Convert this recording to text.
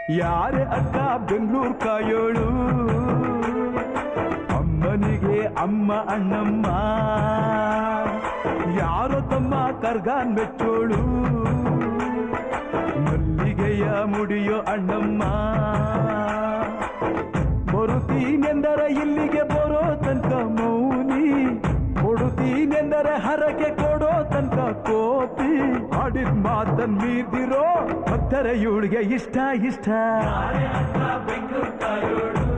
ಯಾರೇ ಅಕ್ಕ ಬೆಂಗಳೂರು ಕಾಯೋಳು ಅಮ್ಮನಿಗೆ ಅಮ್ಮ ಅಣ್ಣಮ್ಮ ಯಾರೋ ತಮ್ಮ ಕರ್ಗಾನ್ ಮೆಚ್ಚೋಳು ಮಲ್ಲಿಗೆಯ ಮುಡಿಯೋ ಅಣ್ಣಮ್ಮ ಬರುತ್ತೀನೆಂದರೆ ಇಲ್ಲಿಗೆ ಬರೋ ತನಕ ಮೌನಿ ಕೊಡುತ್ತೀನೆಂದರೆ ಹರಕೆ ಕೊಡೋ ತನಕ ಕೋಪಿ ಆಡಿದ ಮಾತನ್ ಮೀದಿರೋ ಭಕ್ತರ ಇವಳಿಗೆ ಇಷ್ಟ ಇಷ್ಟ ಬೆಂಗಳೂರು